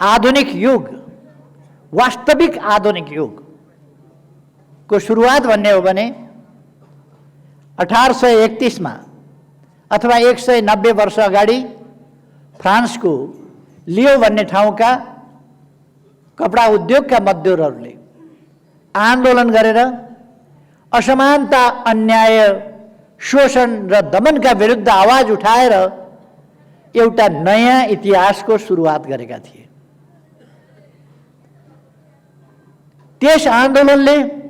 आधुनिक युग, वास्तविक आधुनिक युग को सुरुवात भन्ने हो भने 1831 में अथवा 190 वर्ष अगाडि फ्रान्सको लियो भन्ने ठाउँका कपडा उद्योगका मजदुरहरूले आन्दोलन गरेर असमानता, अन्याय, शोषण र दमनका विरुद्ध आवाज उठाएर एउटा नयाँ इतिहासको सुरुवात गरेका थिए। त्यस आन्दोलनले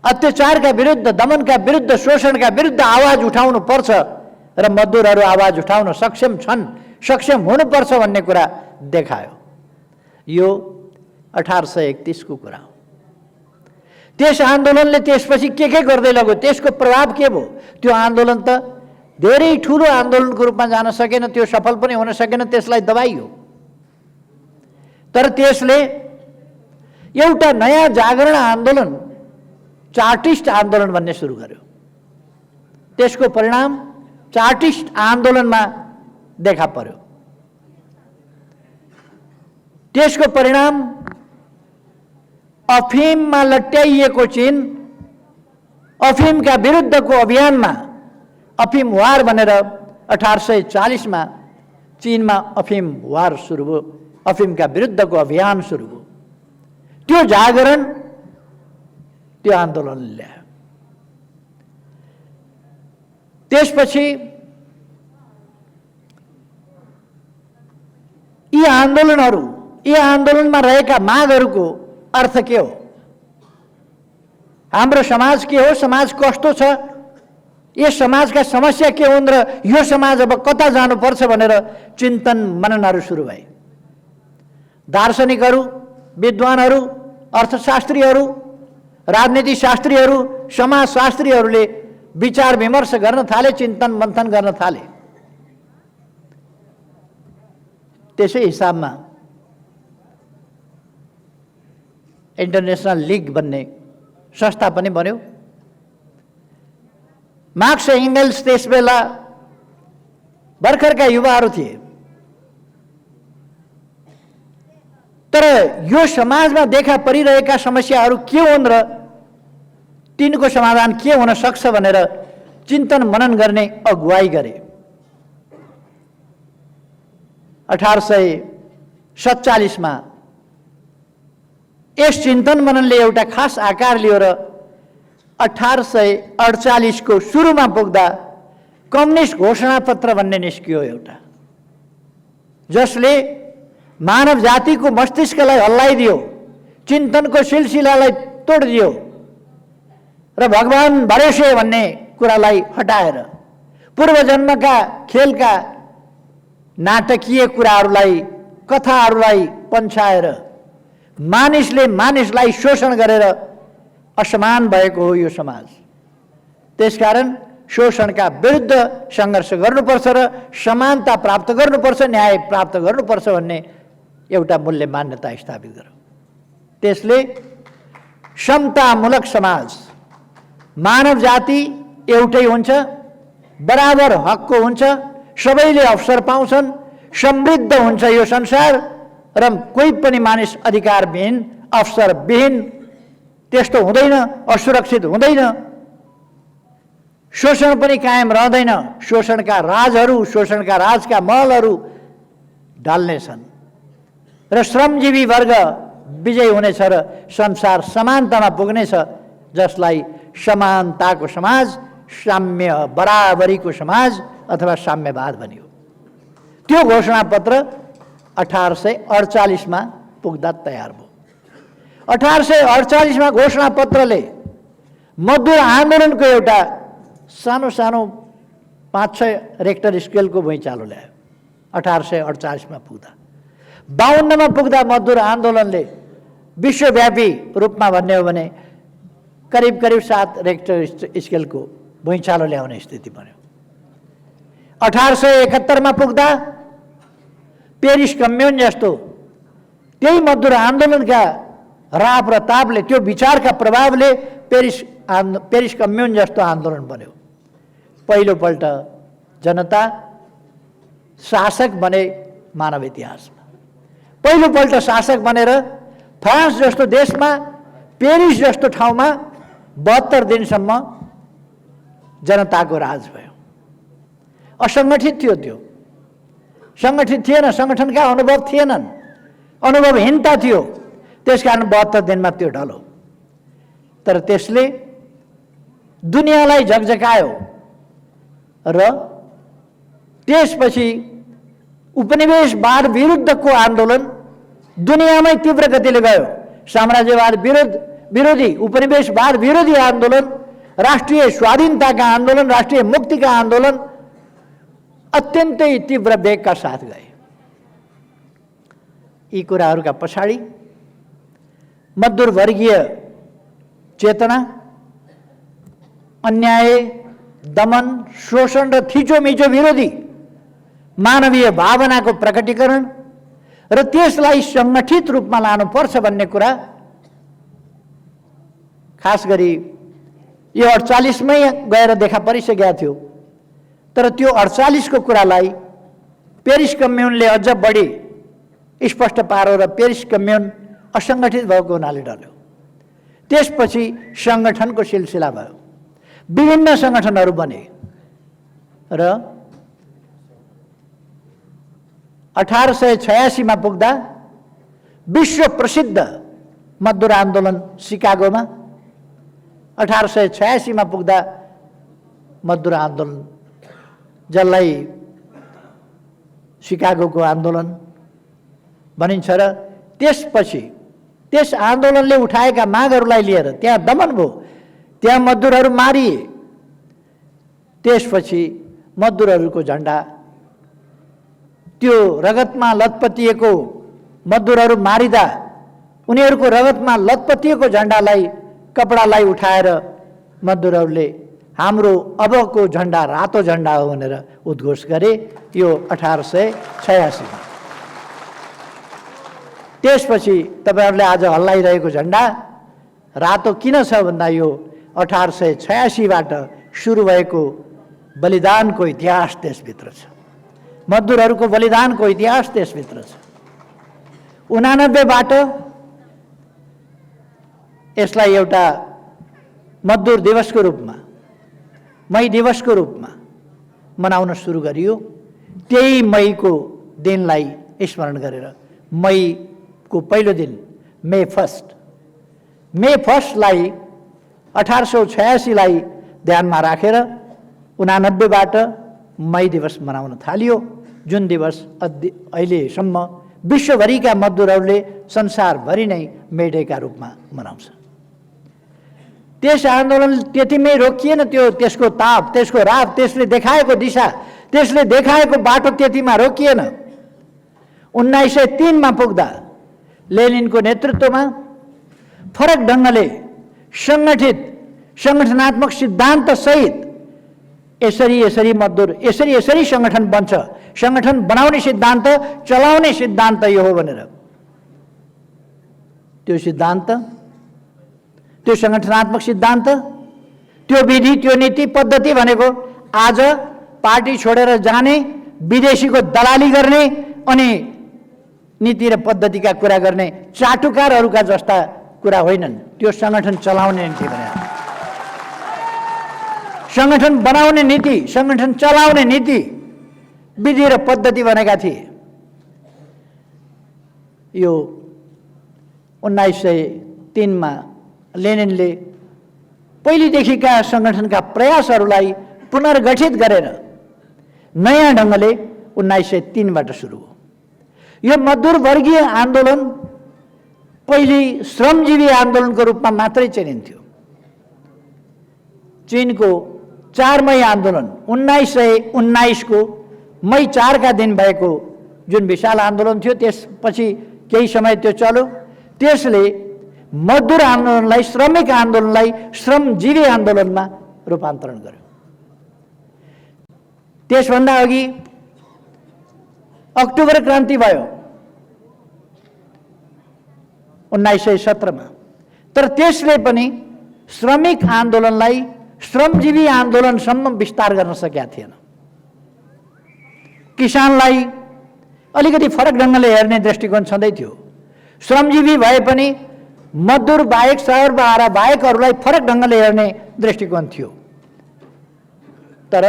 अत्याचारका विरुद्ध, दमनका विरुद्ध, शोषणका विरुद्ध आवाज उठाउनु पर्छ र मजदुरहरू आवाज उठाउन सक्षम छन्, सक्षम हुनुपर्छ भन्ने कुरा देखायो। यो 1831 को कुरा हो। त्यस आन्दोलनले त्यसपछि के गर्दै लग्यो, त्यसको प्रभाव के भयो? त्यो आन्दोलन त धेरै ठूलो आन्दोलनको रूपमा जान सकेन, त्यो सफल पनि हुन सकेन, त्यसलाई दबाइयो। तर त्यसले एउटा नयाँ जागरण आन्दोलन, चार्टिस्ट आन्दोलन भन्ने सुरु गर्यो। त्यसको परिणाम चार्टिस्ट आन्दोलनमा देखा पर्यो। त्यसको परिणाम अफिममा लट्याइएको चीन, अफिमका विरुद्धको अभियानमा, अफिम वार भनेर 1840 में चीनमा अफिम वार सुरु भयो, अफिमका विरुद्धको अभियान सुरु भयो। त्यो जागरण, त्यो आन्दोलनले ल्यायो। त्यसपछि यी आन्दोलनहरू, यी आन्दोलनमा रहेका मागहरूको अर्थ के हो? हाम्रो समाज के हो, समाज कस्तो छ, यस समाजका समस्या के हुन् र यो समाज अब कता जानुपर्छ भनेर चिन्तन मननहरू सुरु भए। दार्शनिकहरू, विद्वानहरू, अर्थशास्त्रीहरू, राजनीति शास्त्रीहरू, समाजशास्त्रीहरूले विचार विमर्श गर्न थाले, चिन्तन मन्थन गर्न थाले। त्यसै हिसाबमा इन्टरनेशनल लीग भन्ने संस्था पनि बन्यो। मार्क्स एंगल्स त्यस बेला भर्खरका युवाहरू थिए। तर यो समाजमा देखा परिरहेका समस्याहरू के हुन् र तिनको समाधान के हुन सक्छ भनेर चिन्तन मनन गर्ने अगुवाई गरे। 1847 में यस चिन्तन मननले एउटा खास आकार लियो र 1848 को सुरुमा पुग्दा कम्युनिस्ट घोषणा पत्र भन्ने निस्कियो एउटा, जसले मानव जातिको मस्तिष्कलाई हल्लाइदियो, चिन्तनको सिलसिलालाई तोडिदियो र भगवान भरोसे भन्ने कुरालाई हटाएर पूर्व जन्मका खेलका नाटकीय कुराहरूलाई, कथाहरूलाई पन्छाएर मानिसले मानिसलाई शोषण गरेर असमान भएको हो यो समाज। त्यसकारण शोषणका विरुद्ध संघर्ष गर्नुपर्छ र समानता प्राप्त गर्नुपर्छ, न्याय प्राप्त गर्नुपर्छ भन्ने एउटा मूल्य मान्यता स्थापित गर्यो। त्यसले समतामूलक समाज, मानव जाति एउटै हुन्छ, बराबर हकको हुन्छ, सबैले अवसर पाउँछन्, समृद्ध हुन्छ यो संसार र कोही पनि मानिस अधिकारविहीन, अवसरविहीन त्यस्तो हुँदैन, असुरक्षित हुँदैन, शोषण पनि कायम रहँदैन। शोषणका राजहरू, शोषणका राजका महलहरू ढल्नेछन् र श्रमजीवी वर्ग विजयी हुनेछ र संसार समानतामा पुग्नेछ, जसलाई समानताको समाज, साम्य बराबरीको समाज अथवा साम्यवाद भनियो। त्यो घोषणापत्र 1848 में पुग्दा तयार भयो। 1848 में घोषणापत्रले मजदुर आन्दोलनको एउटा सानो सानो 5-6 रेक्टर स्केलको भुइँचालो ल्यायो। 1848 में पुग्दा 52 में पुग्दा मजदुर आन्दोलनले विश्वव्यापी रूपमा भन्ने हो भने करिब करिब 7 रेक्टर स्केलको भुइँचालो ल्याउने स्थिति बन्यो। 1871 में पुग्दा पेरिस कम्युन जस्तो त्यही मजदुर आन्दोलनका राप र तापले, त्यो विचारका प्रभावले पेरिस कम्युन जस्तो आन्दोलन बन्यो। पहिलोपल्ट जनता शासक बने मानव इतिहासमा। पहिलोपल्ट शासक बनेर फ्रान्स जस्तो देशमा, पेरिस जस्तो ठाउँमा 72 दिनसम्म जनताको राज भयो। असङ्गठित थियो त्यो, सङ्गठित थिएन, सङ्गठनका अनुभव थिएनन्, अनुभवहीनता थियो, त्यसकारण 72 दिनमा त्यो ढल्यो। तर त्यसले दुनियाँलाई झकझकायो र त्यसपछि उपनिवेशवाद विरुद्धको आन्दोलन दुनियाँमै तीव्र गतिले गयो। साम्राज्यवाद विरोधी, उपनिवेशवाद विरोधी आन्दोलन, राष्ट्रिय स्वाधीनताका आन्दोलन, राष्ट्रिय मुक्तिका आन्दोलन अत्यन्तै तीव्र वेगका साथ गए। यी कुराहरूका पछाडि मजदुर वर्गीय चेतना, अन्याय, दमन, शोषण र थिचोमिचो विरोधी मानवीय भावनाको प्रकटीकरण र त्यसलाई सङ्गठित रूपमा लानुपर्छ भन्ने कुरा, खास गरी यो 48 मै गएर देखा परिसकेका थियो। तर त्यो 48 को कुरालाई पेरिस कम्युनले अझ बढी स्पष्ट पार्यो र पेरिस कम्युन असङ्गठित भएको हुनाले ढल्यो। त्यसपछि सङ्गठनको सिलसिला भयो, विभिन्न सङ्गठनहरू बने र 1886 मा पुग्दा विश्व प्रसिद्ध मजदुर आन्दोलन सिकागोमा, 1886 मा पुग्दा मजदुर आन्दोलन, जसलाई सिकागोको आन्दोलन भनिन्छ, र त्यसपछि त्यस आन्दोलनले उठाएका मागहरूलाई लिएर त्यहाँ दमन भयो, त्यहाँ मजदुरहरू मारिए। त्यसपछि मजदुरहरूको झन्डा, त्यो रगतमा लतपतिएको मजदुरहरू मारिदा उनीहरूको रगतमा लतपतिएको झन्डालाई, कपडालाई उठाएर मजदुरहरूले हाम्रो अबको झन्डा रातो झन्डा हो भनेर उद्घोष गरे। यो 1886 मा। त्यसपछि तपाईहरुले आज हल्लाइरहेको झन्डा रातो किन छ भन्दा यो 1886 बाट सुरु भएको बलिदानको इतिहास त्यसभित्र छ, मजदुरहरूको बलिदानको इतिहास त्यसभित्र छ। 89 बाट यसलाई एउटा मजदुर दिवसको रूपमा, मई दिवसको रूपमा मनाउन सुरु गरियो। त्यही मईको दिनलाई स्मरण गरेर मईको पहिलो दिन मे फर्स्टलाई 1886 लाई ध्यानमा राखेर 89 बाट मई दिवस मनाउन थालियो, जुन दिवस अहिलेसम्म विश्वभरिका मजदुरहरूले संसारभरि नै मे डेका रूपमा मनाउँछ। त्यस आन्दोलन त्यतिमै रोकिएन, त्यसको ताप, त्यसको रात, त्यसले देखाएको दिशा, त्यसले देखाएको बाटो त्यतिमा रोकिएन। 1903 मा पुग्दा लेनिनको नेतृत्वमा फरक ढङ्गले संगठनात्मक सिद्धान्त सहित यसरी मजदुर यसरी संगठन बन्छ, संगठन बनाउने सिद्धान्त, चलाउने सिद्धान्त यो हो भनेर त्यो सिद्धान्त, त्यो संगठनात्मक सिद्धान्त, त्यो विधि, त्यो नीति पद्धति भनेको आज पार्टी छोडेर जाने, विदेशीको दलाली गर्ने अनि नीति र पद्धतिका कुरा गर्ने चाटुकारहरूका जस्ता कुरा होइनन्। त्यो संगठन चलाउने नीति भने, संगठन बनाउने नीति, संगठन चलाउने नीति, विधि र पद्धति भनेका थिए। यो 1903 मा लेनिनले पहिलेदेखिका संगठनका प्रयासहरूलाई पुनर्गठित गरेर नयाँ ढङ्गले 1903 बाट सुरु हो। यो मजदुर वर्गीय आन्दोलन पहिले श्रमजीवी आन्दोलनको रूपमा मात्रै चिनिन्थ्यो। चीनको 4 मई आन्दोलन 1919 को मई 4 का दिन भएको जुन विशाल आन्दोलन थियो, त्यसपछि केही समय त्यो चल्यो। त्यसले मजदुर आन्दोलनलाई, श्रमिक आन्दोलनलाई श्रमजीवी आन्दोलनमा रूपान्तरण गर्यो। त्यसभन्दा अघि अक्टोबर क्रान्ति भयो 1917 मा, तर त्यसले पनि श्रमिक आन्दोलनलाई श्रमजीवी आन्दोलनसम्म विस्तार गर्न सकेका थिएन। किसानलाई अलिकति फरक ढङ्गले हेर्ने दृष्टिकोण छँदै थियो। श्रमजीवी भए पनि मजदुर बाहेक, सहर बाह्र बाहेकहरूलाई फरक ढङ्गले हेर्ने दृष्टिकोण थियो। तर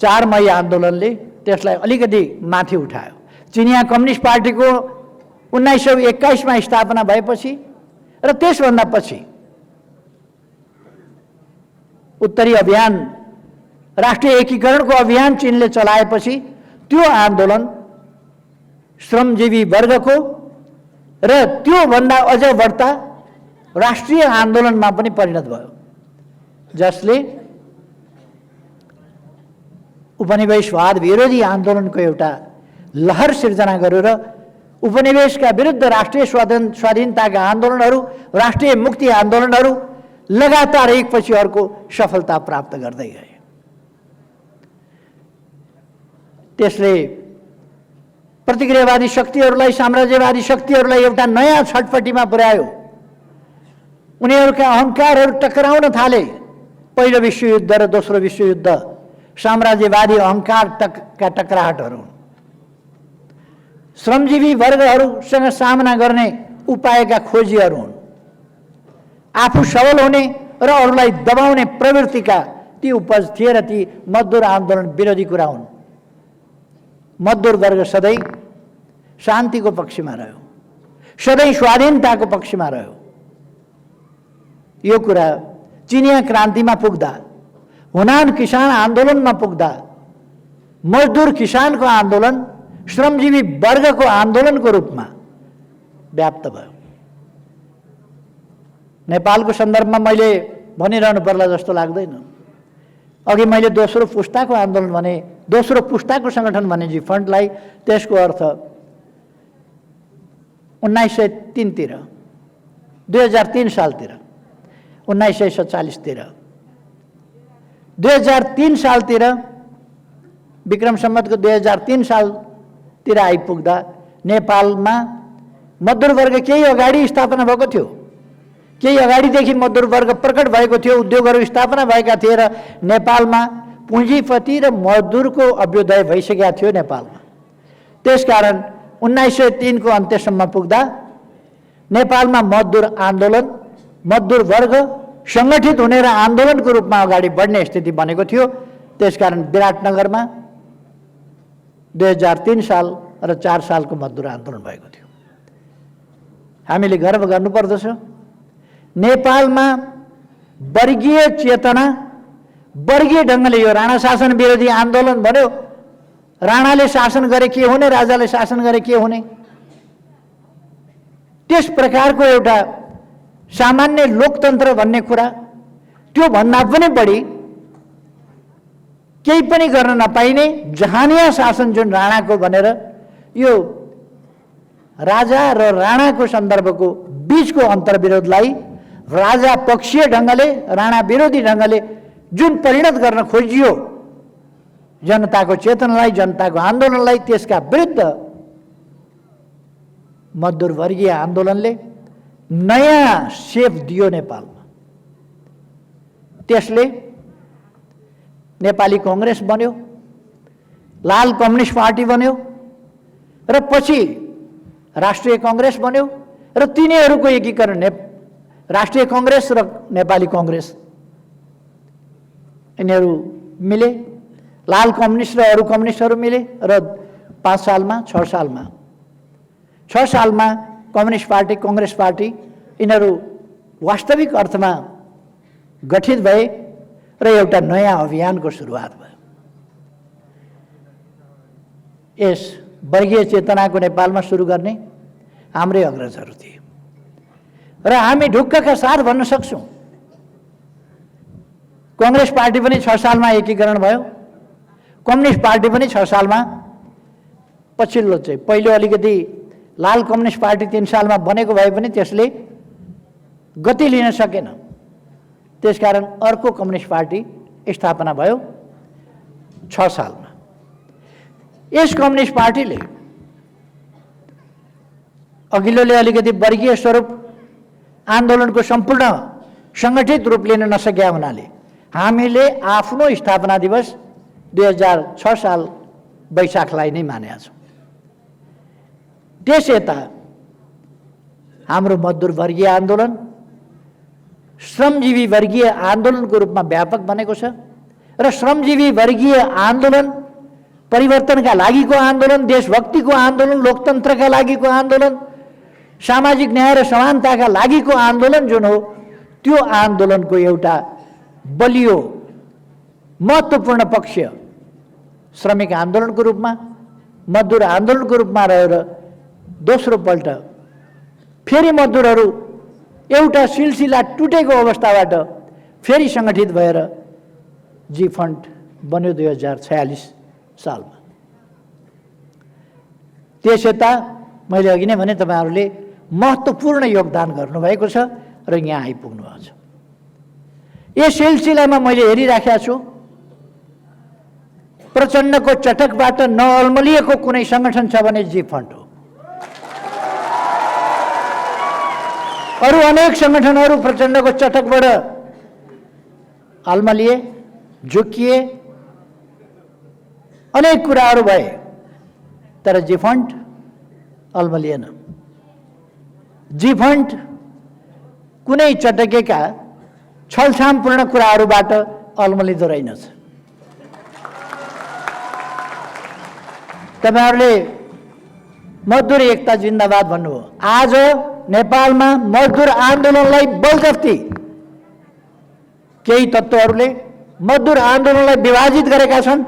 4 मई आन्दोलनले त्यसलाई अलिकति माथि उठायो। चिनिया कम्युनिस्ट पार्टीको 1921 मा स्थापना भएपछि र त्यसभन्दा पछि उत्तरी अभियान, राष्ट्रिय एकीकरणको अभियान चीनले चलाएपछि त्यो आन्दोलन श्रमजीवी वर्गको र त्योभन्दा अझ बढ्ता राष्ट्रिय आन्दोलनमा पनि परिणत भयो, जसले उपनिवेशवाद विरोधी आन्दोलनको एउटा लहर सिर्जना गरेर उपनिवेशका विरुद्ध राष्ट्रिय स्वाधीनताका आन्दोलनहरू, राष्ट्रिय मुक्ति आन्दोलनहरू लगातार एकपछि अर्को सफलता प्राप्त गर्दै गए। त्यसले प्रतिक्रियावादी शक्तिहरूलाई, साम्राज्यवादी शक्तिहरूलाई एउटा नयाँ छटपटीमा पुर्यायो। उनीहरूका अहङ्कारहरू टकराउन थाले। पहिलो विश्वयुद्ध र दोस्रो विश्वयुद्ध साम्राज्यवादी अहङ्कारका टकराहटहरू, श्रमजीवी वर्गहरूसँग सामना गर्ने उपायका खोजीहरू हुन्। आफू सबल हुने र अरूलाई दबाउने प्रवृत्तिका ती उपज थिए र ती मजदुर आन्दोलन विरोधी कुरा हुन्। मजदुर वर्ग सधैँ शान्तिको पक्षमा रह्यो, सधैँ स्वाधीनताको पक्षमा रह्यो। यो कुरा चिनिया क्रान्तिमा पुग्दा, हुनान किसान आन्दोलनमा पुग्दा, मजदुर किसानको आन्दोलन श्रमजीवी वर्गको आन्दोलनको रूपमा व्याप्त भयो। नेपालको सन्दर्भमा मैले भनिरहनु पर्ला जस्तो लाग्दैन। अघि मैले दोस्रो पुस्ताको आन्दोलन भने, दोस्रो पुस्ताको सङ्गठन भने जी फन्डलाई, त्यसको अर्थ 1903 तिर, 2003 सालतिर, 1947 तिर, 2003 सालतिर, विक्रम सम्वतको 2003 सालतिर आइपुग्दा नेपालमा मजदुर वर्ग केही अगाडि स्थापना भएको थियो। केही अगाडिदेखि मजदुर वर्ग प्रकट भएको थियो, उद्योगहरू स्थापना भएका थिए र नेपालमा पुँजीपति र मजदुरको अभ्युदय भइसकेका थियो नेपालमा। त्यसकारण 1903 को अन्त्यसम्म पुग्दा नेपालमा मजदुर आन्दोलन, मजदुर वर्ग सङ्गठित हुने र आन्दोलनको रूपमा अगाडि बढ्ने स्थिति बनेको थियो। त्यसकारण विराटनगरमा 2003 साल र 4 सालको मजदुर आन्दोलन भएको थियो। हामीले गर्व गर्नुपर्दछ, नेपालमा वर्गीय चेतना, वर्गीय ढङ्गले यो राणा शासन विरोधी आन्दोलन भन्यो। राणाले शासन गरे के हुने, राजाले शासन गरे के हुने, त्यस प्रकारको एउटा सामान्य लोकतन्त्र भन्ने कुरा, त्यो भन्दा पनि बढी केही पनि गर्न नपाइने जहानिया शासन जुन राणाको भनेर, यो राजा र राणाको सन्दर्भको बीचको अन्तर्विरोधलाई राजा पक्षीय ढङ्गले, राणा विरोधी ढङ्गले जुन परिणत गर्न खोजियो जनताको चेतनालाई, जनताको आन्दोलनलाई, त्यसका विरुद्ध मजदुर वर्गीय आन्दोलनले नयाँ सेप दियो नेपालमा। त्यसले नेपाली कांग्रेस बन्यो, लाल कम्युनिस्ट पार्टी बन्यो र पछि राष्ट्रिय कांग्रेस बन्यो र तिनीहरूको एकीकरण राष्ट्रिय कांग्रेस र नेपाली कांग्रेस, यिनीहरू मिले। लाल कम्युनिस्ट र अरू कम्युनिस्टहरू मिले र 5 सालमा 6 सालमा कम्युनिस्ट पार्टी, कांग्रेस पार्टी, यिनीहरू वास्तविक अर्थमा गठित भए र एउटा नयाँ अभियानको सुरुवात भयो। यस वर्गीय चेतनाको नेपालमा सुरु गर्ने हाम्रै अग्रजहरू थिए र हामी ढुक्कका साथ भन्न सक्छौँ, कांग्रेस पार्टी पनि 6 सालमा एकीकरण भयो, कम्युनिस्ट पार्टी पनि 6 सालमा, पछिल्लो चाहिँ पहिलो अलिकति लाल कम्युनिस्ट पार्टी 3 सालमा बनेको भए पनि त्यसले गति लिन सकेन। त्यसकारण अर्को कम्युनिस्ट पार्टी स्थापना भयो 6 सालमा। यस कम्युनिस्ट पार्टीले अघिल्लोले अलिकति वर्गीय स्वरूप आन्दोलनको सम्पूर्ण सङ्गठित रूप लिन नसकेका हुनाले हामीले आफ्नो स्थापना दिवस 2006 साल वैशाखलाई नै मानेका छौँ। त्यस यता हाम्रो मजदुर वर्गीय आन्दोलन श्रमजीवी वर्गीय आन्दोलनको रूपमा व्यापक बनेको छ र श्रमजीवी वर्गीय आन्दोलन परिवर्तनका लागिको आन्दोलन, देशभक्तिको आन्दोलन, लोकतन्त्रका लागिको आन्दोलन, सामाजिक न्याय र समानताका लागिको आन्दोलन जुन हो, त्यो आन्दोलनको एउटा बलियो महत्त्वपूर्ण पक्ष श्रमिक आन्दोलनको रूपमा, मजदुर आन्दोलनको रूपमा रहेर दोस्रो पल्ट फेरि मजदुरहरू एउटा सिलसिला टुटेको अवस्थाबाट फेरि सङ्गठित भएर जी फन्ड बन्यो 2046 सालमा। त्यस यता मैले अघि नै भने तपाईँहरूले महत्त्वपूर्ण योगदान गर्नुभएको छ र यहाँ आइपुग्नु भएको छ। यस सिलसिलामा मैले हेरिराखेको छु प्रचण्डको चटकबाट नअल्मलिएको कुनै सङ्गठन छ भने जी फन्ड हो। अरू अनेक सङ्गठनहरू प्रचण्डको चटकबाट अल्मलिए, झुकिए, अनेक कुराहरू भए, तर जी फन्ड अल्मलिएन। जी फन्ड कुनै चटकेका छलछामपूर्ण कुराहरूबाट अल्मलिँदो रहेनछ। तपाईहरूले मजदुर एकता जिन्दाबाद भन्नुभयो। आज नेपालमा मजदुर आन्दोलनलाई बलजफ्ती केही तत्त्वहरूले मजदुर आन्दोलनलाई विभाजित गरेका छन्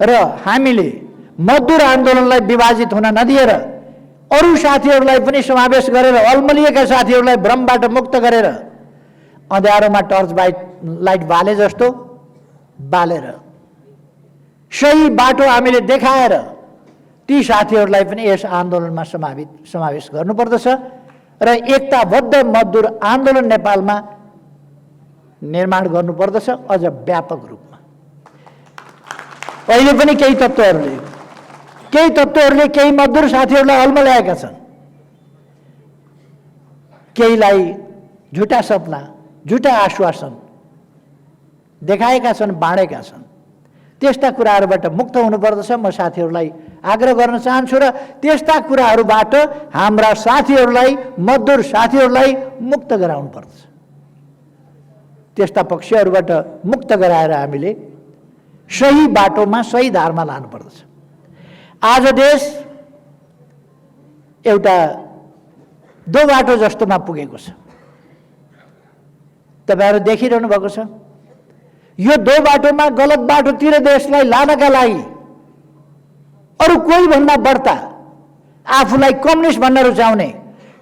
र हामीले मजदुर आन्दोलनलाई विभाजित हुन नदिएर अरू साथीहरूलाई पनि समावेश गरेर अल्मलिएका साथीहरूलाई भ्रमबाट मुक्त गरेर अँध्यारोमा टर्च लाइट बाले जस्तो बालेर सही बाटो हामीले देखाएर ती साथीहरूलाई पनि यस आन्दोलनमा समावेश गर्नुपर्दछ र एकताबद्ध मजदुर आन्दोलन नेपालमा निर्माण गर्नुपर्दछ अझ व्यापक रूपमा। अहिले पनि केही तत्त्वहरूले केही मजदुर साथीहरूलाई अल्मल्याएका छन्, केहीलाई झुटा सपना, झुटा आश्वासन देखाएका छन्, बाँडेका छन्। त्यस्ता कुराहरूबाट मुक्त हुनुपर्दछ। म साथीहरूलाई आग्रह गर्न चाहन्छु र त्यस्ता कुराहरूबाट हाम्रा साथीहरूलाई, मजदुर साथीहरूलाई मुक्त गराउनुपर्दछ। त्यस्ता पक्षहरूबाट मुक्त गराएर हामीले सही बाटोमा, सही धारमा लानुपर्दछ। आज देश एउटा दो बाटो जस्तोमा पुगेको छ। तपाईहरू देखिरहनु भएको छ। यो दो बाटोमा, गलत बाटोतिर देशलाई लानका लागि अरू कोही भन्दा बढ्ता आफूलाई कम्युनिस्ट भन्न रुचाउने,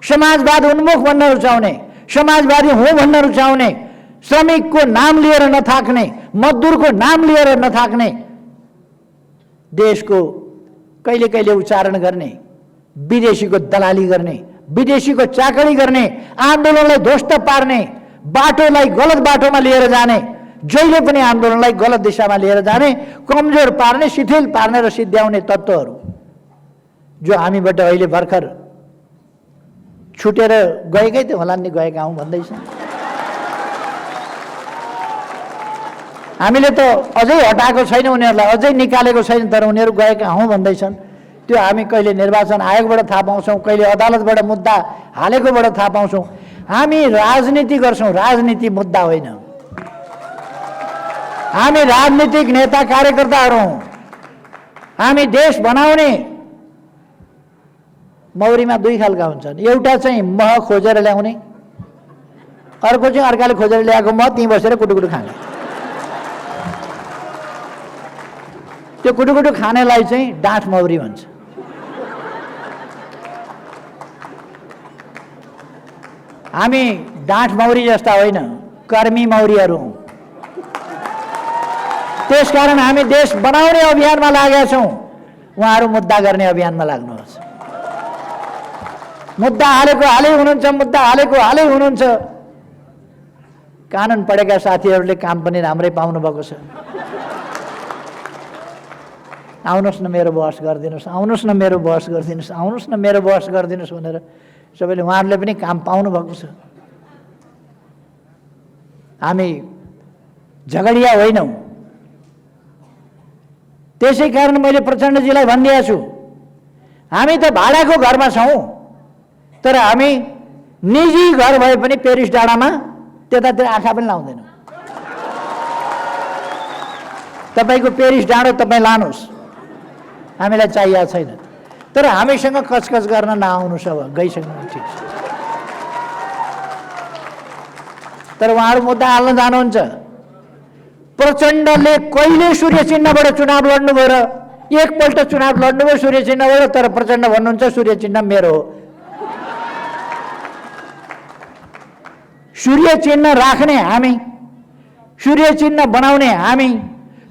समाजवाद उन्मुख भन्न रुचाउने, समाजवादी हो भन्न रुचाउने, श्रमिकको नाम लिएर नथाक्ने, मजदुरको नाम लिएर नथाक्ने, देशको कहिले कहिले उच्चारण गर्ने, विदेशीको दलाली गर्ने, विदेशीको चाकरी गर्ने, आन्दोलनलाई ध्वस्त पार्ने, बाटोलाई गलत बाटोमा लिएर जाने, जहिले पनि आन्दोलनलाई गलत दिशामा लिएर जाने, कमजोर पार्ने, शिथिल पार्ने र सिद्ध्याउने तत्त्वहरू जो हामीबाट अहिले भर्खर छुटेर गएकै त होला नि, गएका हौँ भन्दैछ। हामीले त अझै हटाएको छैन उनीहरूलाई, अझै निकालेको छैन, तर उनीहरू गएका हौँ भन्दैछन्। त्यो हामी कहिले निर्वाचन आयोगबाट थाहा पाउँछौँ, कहिले अदालतबाट मुद्दा हालेकोबाट थाहा पाउँछौँ। हामी राजनीति गर्छौँ, राजनीति मुद्दा होइन। हामी राजनीतिक नेता कार्यकर्ताहरू हौँ। हामी देश बनाउने मौरीमा दुई खालका हुन्छन्। एउटा चाहिँ मह खोजेर ल्याउने, अर्को चाहिँ अर्काले खोजेर ल्याएको मह त्यहीँ बसेर कुटुकुटु खाने। त्यो कुटुकुटु खानेलाई चाहिँ डाँठ मौरी भन्छ। हामी डाँठ मौरी जस्ता होइन, कर्मी मौरीहरू हौँ। त्यसकारण हामी देश बनाउने अभियानमा लागेका छौँ। उहाँहरू मुद्दा गर्ने अभियानमा लाग्नुहोस्। मुद्दा हालेको हालै हुनुहुन्छ, मुद्दा हालेको हालै हुनुहुन्छ। कानुन पढेका साथीहरूले काम पनि राम्रै पाउनु भएको छ। आउनुहोस् न मेरो बहस गरिदिनुहोस्, आउनुहोस् न मेरो बहस गरिदिनुहोस्, आउनुहोस् न मेरो बहस गरिदिनुहोस् भनेर सबैले उहाँहरूले पनि काम पाउनु भएको छ। हामी झगडिया होइनौँ। त्यसै कारण मैले प्रचण्डजीलाई भनिदिएको छु, हामी त भाडाको घरमा छौँ, तर हामी निजी घर भए पनि पेरिस डाँडामा त्यतातिर आँखा पनि लाउँदैनौँ। तपाईँको पेरिस डाँडो तपाईँ लानुहोस्, हामीलाई चाहिएको छैन। तर हामीसँग कचकच गर्न नआउनुहोस्, अब गइसक्नु ठिक छ। तर उहाँहरू मुद्दा हाल्न जानुहुन्छ। प्रचण्डले कहिले सूर्य चिन्हबाट चुनाव लड्नुभयो र एकपल्ट चुनाव लड्नुभयो सूर्य चिन्हबाट, तर प्रचण्ड भन्नुहुन्छ सूर्य चिन्ह मेरो हो। सूर्य चिन्ह राख्ने हामी, सूर्य चिन्ह बनाउने हामी,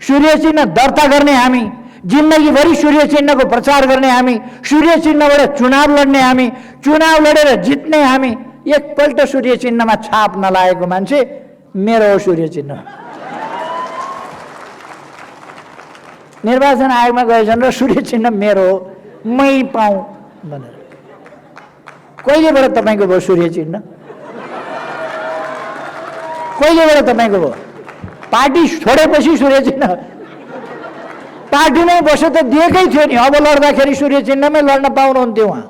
सूर्य चिन्ह दर्ता गर्ने हामी, जिन्दगीभरि सूर्य चिन्हको प्रचार गर्ने हामी, सूर्य चिन्हबाट चुनाव लड्ने हामी, चुनाव लडेर जित्ने हामी। एकपल्ट सूर्य चिन्हमा छाप नलागेको मान्छे मेरो हो सूर्य चिन्ह। निर्वाचन आयोगमा गएछन् र सूर्य चिन्ह मेरो हो, मै पाऊँ भनेर। कहिलेबाट तपाईँको भयो सूर्य चिन्ह? कहिलेबाट तपाईँको भयो? पार्टी छोडेपछि सूर्य चिन्ह? पार्टी नै बस्यो त दिएकै थियो नि। अब लड्दाखेरि सूर्य चिन्हमै लड्न पाउनुहुन्थ्यो उहाँ।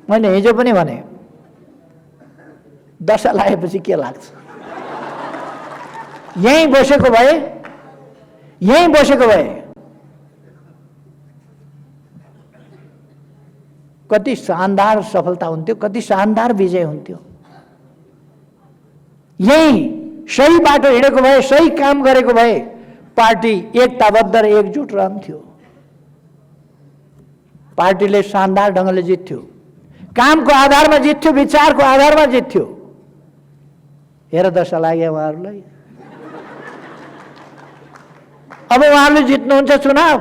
मैले हिजो पनि भने, दशा लागेपछि के लाग्छ? यहीँ बसेको भए कति शानदार सफलता हुन्थ्यो, कति शानदार विजय हुन्थ्यो। यही सही बाटो हिँडेको भए, सही काम गरेको भए पार्टी एकताबद्ध र एकजुट रहन्थ्यो। पार्टीले शानदार ढङ्गले जित्थ्यो, कामको आधारमा जित्थ्यो, विचारको आधारमा जित्थ्यो। हेर दशा लाग्यो उहाँहरूलाई। अब उहाँहरूले जित्नुहुन्छ चुनाव।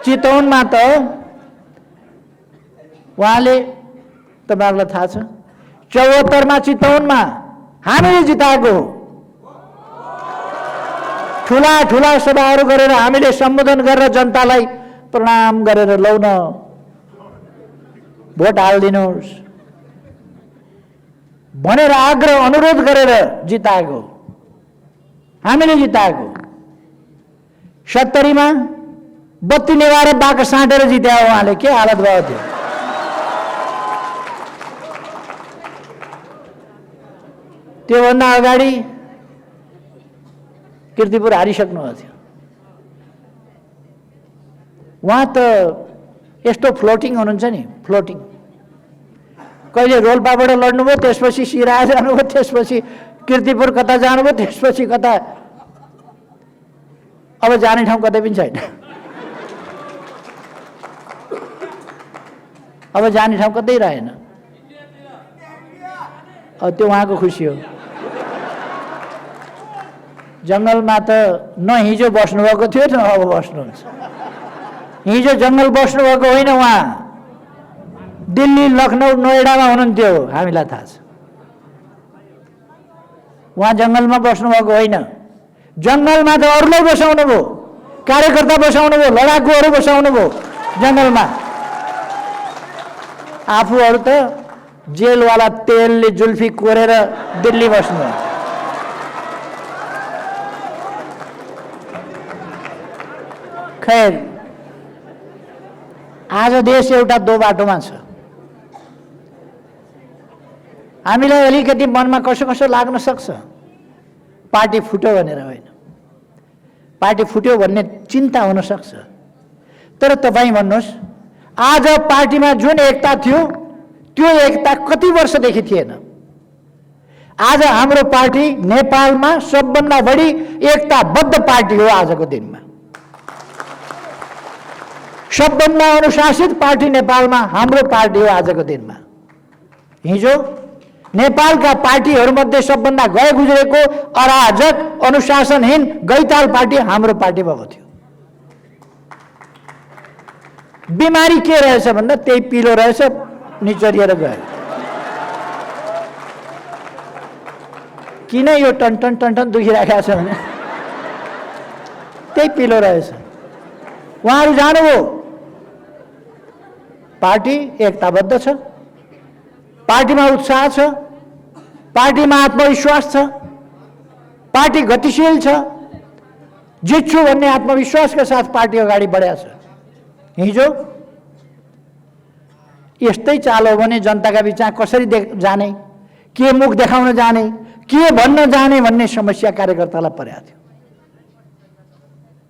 चितवनमा त उहाँले, तपाईँहरूलाई थाहा छ, 74 मा चितवनमा हामीले जिताएको हो। ठुला ठुला सभाहरू गरेर हामीले सम्बोधन गरेर जनतालाई प्रणाम गरेर लौ न भोट हालिदिनुहोस् भनेर आग्रह अनुरोध गरेर जिताएको, हामीले जिताएको। 70 मा बत्ती नेवार बाँका साँटेर जित्या उहाँले। के हालत भयो थियो? त्योभन्दा अगाडि कीर्तिपुर हारिसक्नु भएको थियो। उहाँ त यस्तो फ्लोटिङ हुनुहुन्छ नि, फ्लोटिङ। कहिले रोल्पाबाट लड्नुभयो, त्यसपछि सिराहा जानुभयो, त्यसपछि कीर्तिपुर कता जानुभयो, त्यसपछि कता। अब जाने ठाउँ कतै पनि छैन। अब जाने ठाउँ कतै रहेन। अब त्यो उहाँको खुसी हो। जङ्गलमा त न हिजो बस्नुभएको थियो न अब बस्नुहुन्छ। हिजो जङ्गल बस्नुभएको होइन, उहाँ दिल्ली, लखनऊ, नोएडामा हुनुहुन्थ्यो, हामीलाई थाहा छ। उहाँ जङ्गलमा बस्नुभएको होइन। जङ्गलमा त अरूलाई बसाउनु भयो, कार्यकर्ता बसाउनु भयो, लडाकुहरू बसाउनु भयो जङ्गलमा। आफूहरू त जेलवाला तेलले जुल्फी कोरेर दिल्ली बस्नुभयो। खैर, आज देश एउटा दो बाटोमा छ। हामीलाई अलिकति मनमा कसो कसो लाग्न सक्छ, पार्टी फुट्यो भनेर होइन, पार्टी फुट्यो भन्ने चिन्ता हुन सक्छ। तर तपाईँ भन्नुहोस्, आज पार्टीमा जुन एकता थियो त्यो एकता कति वर्षदेखि थिएन। आज हाम्रो पार्टी नेपालमा सबभन्दा बढी एकताबद्ध पार्टी हो। आजको दिनमा सबभन्दा अनुशासित पार्टी नेपालमा हाम्रो पार्टी हो। आजको दिनमा हिजो नेपालका पार्टीहरूमध्ये सबभन्दा गए गुज्रेको अराजक, अनुशासनहीन, गैताल पार्टी हाम्रो पार्टी भएको थियो। बिमारी के रहेछ भन्दा त्यही पिलो रहेछ, निचरिएर गयो। किन यो टनटन टनटन दुखिरहेको छ भने त्यही पिलो रहेछ। उहाँहरू जानुभयो। पार्टी एकताबद्ध छ, पार्टीमा उत्साह छ, पार्टीमा आत्मविश्वास छ, पार्टी गतिशील छ। जित्छु भन्ने आत्मविश्वासका साथ पार्टी अगाडि बढेको छ। हिजो यस्तै चाल हो भने जनताका बिचमा कसरी जाने, के मुख देखाउन जाने, के भन्न जाने भन्ने समस्या कार्यकर्तालाई परेको थियो।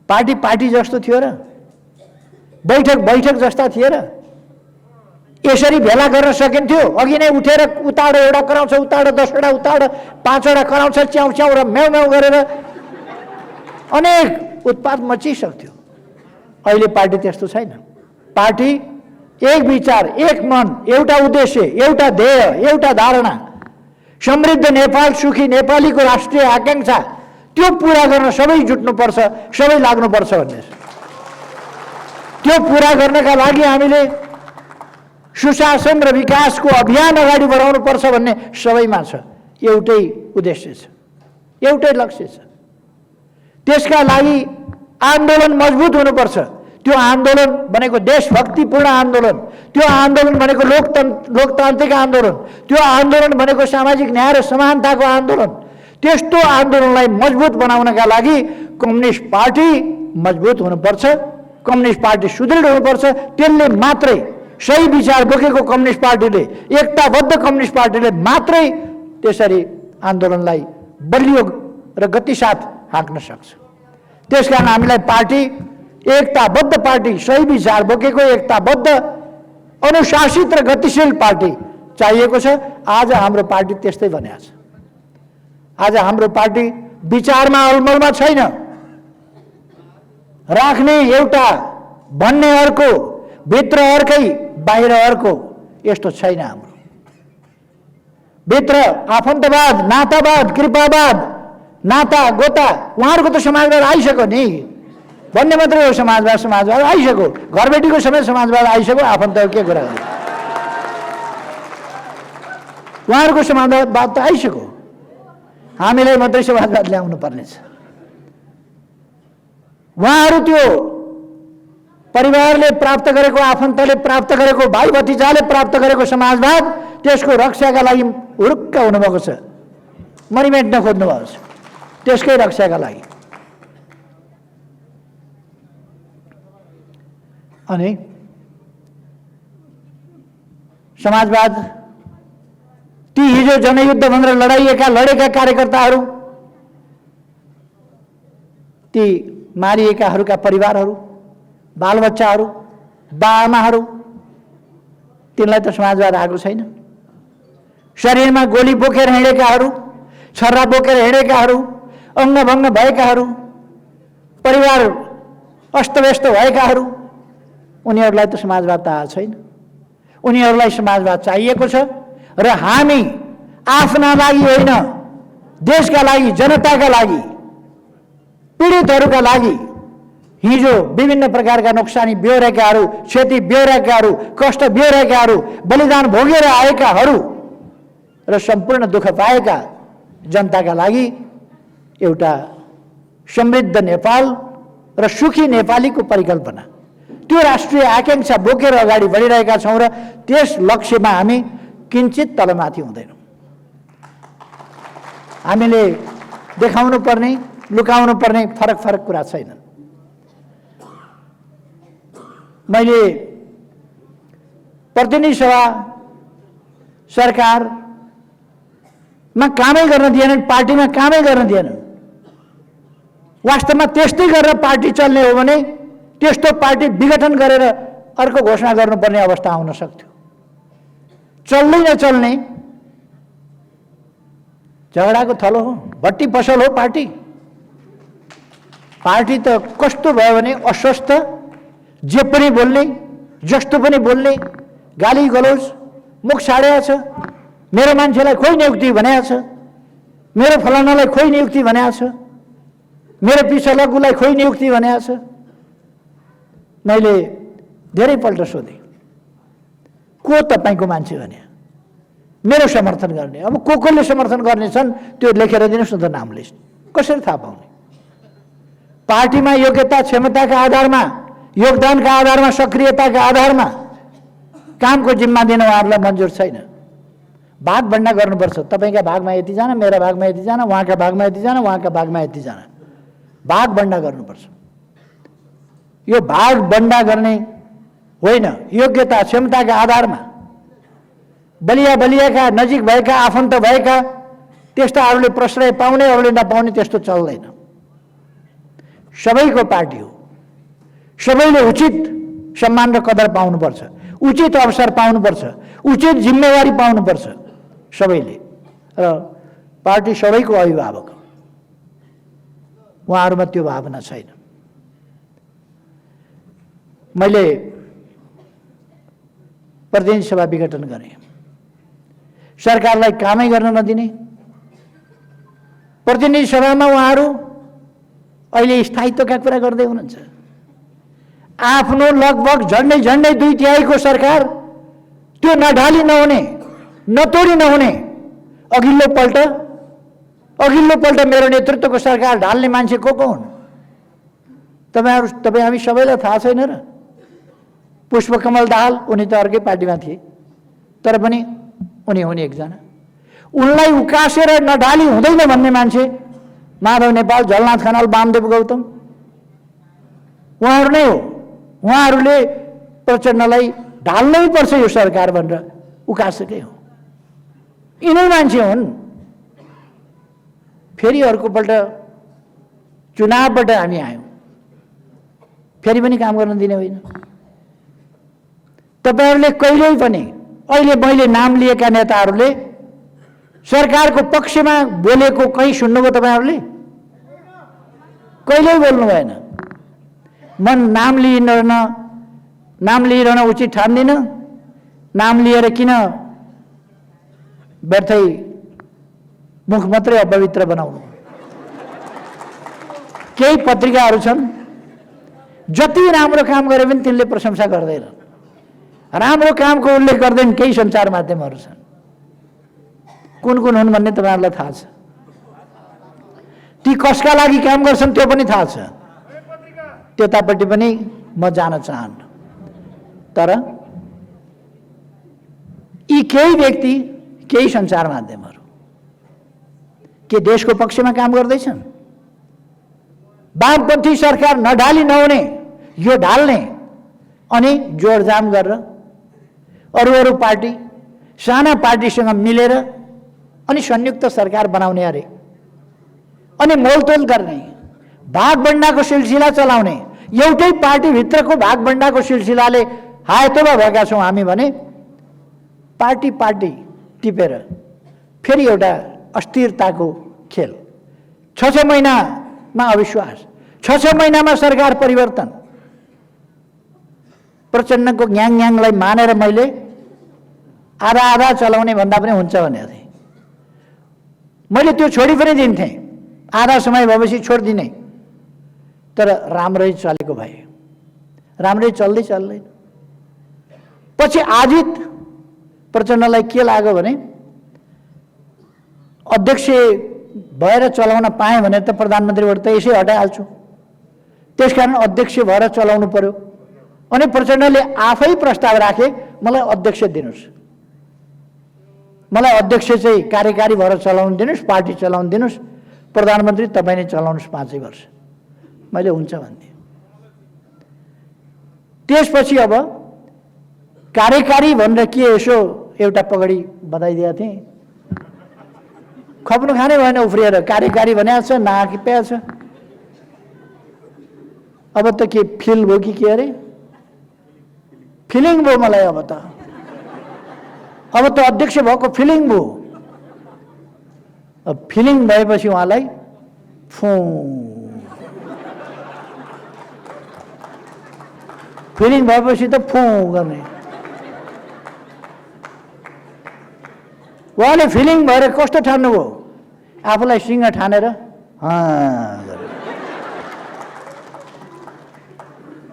पार्टी पार्टी जस्तो थियो र, बैठक बैठक जस्ता थिए र, यसरी भेला गर्न सकिन्थ्यो? अघि नै उठेर उताडो एउटा कराउँछ, उताडो 10 वटा उताडो 5 वटा कराउँछ, च्याउ च्याउ र म्याउ म्याउ गरेर अनेक उत्पात मचिसक्थ्यो। अहिले पार्टी त्यस्तो छैन। पार्टी एक विचार, एक मन, एउटा उद्देश्य, एउटा ध्येय, एउटा धारणा, समृद्ध नेपाल, सुखी नेपालीको राष्ट्रिय आकांक्षा, त्यो पूरा गर्न सबै जुट्नुपर्छ, सबै लाग्नुपर्छ भन्ने छ। त्यो पूरा गर्नका लागि हामीले सुशासन र विकासको अभियान अगाडि बढाउनुपर्छ भन्ने सबैमा छ। एउटै उद्देश्य छ, एउटै लक्ष्य छ। त्यसका लागि आन्दोलन मजबुत हुनुपर्छ। त्यो आन्दोलन भनेको देशभक्तिपूर्ण आन्दोलन, त्यो आन्दोलन भनेको लोकतान्त्रिक आन्दोलन, त्यो आन्दोलन भनेको सामाजिक न्याय र समानताको आन्दोलन। त्यस्तो आन्दोलनलाई मजबुत बनाउनका लागि कम्युनिस्ट पार्टी मजबुत हुनुपर्छ, कम्युनिस्ट पार्टी सुदृढ हुनुपर्छ। त्यसले मात्रै, सही विचार बोकेको कम्युनिस्ट पार्टीले, एकताबद्ध कम्युनिस्ट पार्टीले मात्रै त्यसरी आन्दोलनलाई बलियो र गतिसाथ हाँक्न सक्छ। त्यसकारण हामीलाई पार्टी, एकताबद्ध पार्टी, सही विचार बोकेको एकताबद्ध अनुशासित र गतिशील पार्टी चाहिएको छ। आज हाम्रो पार्टी त्यस्तै बनेको छ। आज हाम्रो पार्टी विचारमा अलमलमा छैन। राख्ने एउटा, भन्ने अर्को, भित्र अर्कै बाहिर अर्को, यस्तो छैन हाम्रो। भित्र आफन्तवाद, नातावाद, कृपावाद, नाता गोता, उहाँहरूको त समाजवाद आइसक्यो नि भन्ने मात्रै हो। समाजवाद आइसक्यो, घरबेटीको समेत समाजवाद आइसक्यो, आफन्तको के कुरा गर्नु। उहाँहरूको समाजवाद त आइसक्यो, हामीलाई मात्रै समाजवाद ल्याउनु पर्नेछ। उहाँहरू त्यो परिवारले प्राप्त गरेको, आफन्तले प्राप्त गरेको, भाइ भतिजाले प्राप्त गरेको समाजवाद, त्यसको रक्षाका लागि हुरुक्क हुनुभएको छ, मरिमेट्न खोज्नुभएको छ, त्यसकै रक्षाका लागि। अनि समाजवाद, ती हिजो जनयुद्ध भनेर लडेका कार्यकर्ताहरू, ती मारिएकाहरूका परिवारहरू, बालबच्चाहरू, बाआमाहरू, तिनलाई त समाजवाद आएको छैन। शरीरमा गोली बोकेर हिँडेकाहरू, छर्रा बोकेर हिँडेकाहरू, अङ्गभङ्ग भएकाहरू, परिवार अस्तव्यस्त भएकाहरू, उनीहरूलाई त समाजवाद त आएको छैन। उनीहरूलाई समाजवाद चाहिएको छ। र हामी आफ्ना लागि होइन, देशका लागि, जनताका लागि, पीडितहरूका लागि, हिजो विभिन्न प्रकारका नोक्सानी बेहोरेकाहरू, क्षति बेहोरेकाहरू, कष्ट बेहोरेकाहरू, बलिदान भोगेर आएकाहरू र सम्पूर्ण दुःख पाएका जनताका लागि एउटा समृद्ध नेपाल र सुखी नेपालीको परिकल्पना, त्यो राष्ट्रिय आकांक्षा बोकेर अगाडि बढिरहेका छौँ र त्यस लक्ष्यमा हामी किञ्चित तलमाथि हुँदैनौँ। हामीले देखाउनु पर्ने, लुकाउनु पर्ने फरक फरक कुरा छैन। मैले प्रतिनिधि सभा सरकारमा कामै गर्न दिएन, पार्टीमा कामै गर्न दिएन। वास्तवमा त्यस्तै गरेर पार्टी चल्ने हो भने त्यस्तो पार्टी विघटन गरेर अर्को घोषणा गर्नुपर्ने अवस्था आउन सक्थ्यो। चल्दै नचल्ने झगडाको थलो हो, भट्टी पसल हो पार्टी। पार्टी त कस्तो भयो भने अस्वस्थ, जे पनि बोल्ने, जस्तो पनि बोल्ने, गाली गलौज, मुख छाडेको छ। मेरो मान्छेलाई खोइ नियुक्ति भनेको छ, मेरो फलानालाई खोइ नियुक्ति भनेको छ, मेरो पिछा लग्गुलाई खोइ नियुक्ति भनेको छ। मैले धेरैपल्ट सोधेँ, को तपाईँको मान्छे भने? मेरो समर्थन गर्ने। अब को समर्थन गर्ने छन् त्यो लेखेर दिनुहोस् न त, नाम लिस्ट। कसरी थाहा पाउने? पार्टीमा योग्यता क्षमताका आधारमा, योगदानका आधारमा, सक्रियताका आधारमा कामको जिम्मा दिन उहाँहरूलाई मन्जुर छैन। भाग भण्डा गर्नुपर्छ। तपाईँका भागमा यतिजना, मेरा भागमा यतिजना, उहाँका भागमा यतिजना, उहाँका भागमा यतिजना। भागभन्डा गर्नुपर्छ। यो भागभन्डा गर्ने होइन, योग्यता क्षमताका आधारमा बलियाका नजिक भएका आफन्त भएका त्यस्ताहरूले प्रश्रय पाउने, अरूले नपाउने त्यस्तो चल्दैन। सबैको पार्टी हो, सबैले उचित सम्मान र कदर पाउनुपर्छ, उचित अवसर पाउनुपर्छ, उचित जिम्मेवारी पाउनुपर्छ सबैले। र पार्टी सबैको अभिभावक हो, उहाँहरूमा त्यो भावना छैन। मैले प्रतिनिधि सभा विघटन गरेँ, सरकारलाई कामै गर्न नदिने। प्रतिनिधि सभामा उहाँहरू अहिले स्थायित्वका कुरा गर्दै हुनुहुन्छ। आफ्नो लगभग झन्डै 2/3 सरकार त्यो नढाली नहुने, नतोडी नहुने अघिल्लो पल्ट मेरो नेतृत्वको सरकार ढाल्ने मान्छे को हुन्? तपाईँ हामी सबैलाई थाहा छैन र? पुष्पकमल दाहाल, उनी त अर्कै पार्टीमा थिए, तर पनि उनी हुन् एकजना। उनलाई उकासेर नढाली हुँदैन भन्ने मान्छे माधव नेपाल, झलनाथ खनाल, वामदेव गौतम उहाँहरू नै हो। उहाँहरूले प्रचण्डलाई ढाल्नै पर्छ यो सरकार भनेर उकासेकै हो, यिनै मान्छे हुन्। फेरि अर्कोपल्ट चुनावबाट हामी आयौँ, फेरि पनि काम गर्न दिने होइन। तपाईहरूले कहिल्यै पनि, अहिले मैले नाम लिएका नेताहरूले सरकारको पक्षमा बोलेको कहीँ सुन्नुभयो तपाईँहरूले? कहिल्यै बोल्नु भएन। म नाम लिइरहन उचित ठान्दिनँ। नाम लिएर किन व्यर्थै मुख मात्रै अपवित्र बनाउनु? केही पत्रिकाहरू छन् जति राम्रो काम गरे पनि तिनले प्रशंसा गर्दैन, राम्रो कामको उल्लेख गर्दैन। केही सञ्चार माध्यमहरू छन्, कुन हुन् भन्ने तपाईँहरूलाई थाहा छ। ती कसका लागि काम गर्छन् त्यो पनि थाहा छ। त्यतापट्टि पनि म जान चाहन्न। तर यी केही व्यक्ति, केही सञ्चार माध्यमहरू के देशको पक्षमा काम गर्दैछन्? वामपन्थी सरकार नढाली नहुने, यो ढाल्ने, अनि जोडजाम गरेर अरू पार्टी, साना पार्टीसँग मिलेर अनि संयुक्त सरकार बनाउने अरे, अनि मोलतोल गर्ने, भागभन्डाको सिलसिला चलाउने। एउटै पार्टीभित्रको भागभन्डाको सिलसिलाले हायतोमा भएका छौँ हामी भने पार्टी टिपेर फेरि एउटा अस्थिरताको खेल। 6 महिनामा अविश्वास, 6 महिनामा सरकार परिवर्तन। प्रचण्डको ग्याङलाई मानेर मैले आधा चलाउने भन्दा पनि हुन्छ भनेको थिएँ। मैले त्यो छोडी पनि दिन्थेँ, आधा समय भएपछि छोडिदिने। तर राम्रै चलेको भए, राम्रै चल्दैन। पछि आजित प्रचण्डलाई के लाग्यो भने अध्यक्ष भएर चलाउन पाएँ भने त प्रधानमन्त्रीबाट त यसै हटाइहाल्छु, त्यसकारण अध्यक्ष भएर चलाउनु पर्यो। अनि प्रचण्डले आफै प्रस्ताव राखे, मलाई अध्यक्ष दिनुहोस्, मलाई अध्यक्ष चाहिँ कार्यकारी भएर चलाउन दिनुहोस्, पार्टी चलाउन दिनुहोस्, प्रधानमन्त्री तपाईँ नै चलाउनुहोस् 5 वर्ष। मैले हुन्छ भन्थेँ। त्यसपछि अब कार्यकारी भनेर के यसो एउटा पगडी बताइदिएको थिएँ, खप्नु खाने भएन उफ्रिएर। कार्यकारी भनेको छ, नाकी प्या छ। अब त के फिल भयो कि के अरे, फिलिङ भयो मलाई। अब त अध्यक्ष भएको फिलिङ भयो। अब फिलिङ भएपछि उहाँलाई फिलिङ भएपछि त गर्ने। उहाँले फिलिङ भएर कस्तो ठान्नुभयो? आफूलाई सिंह ठानेर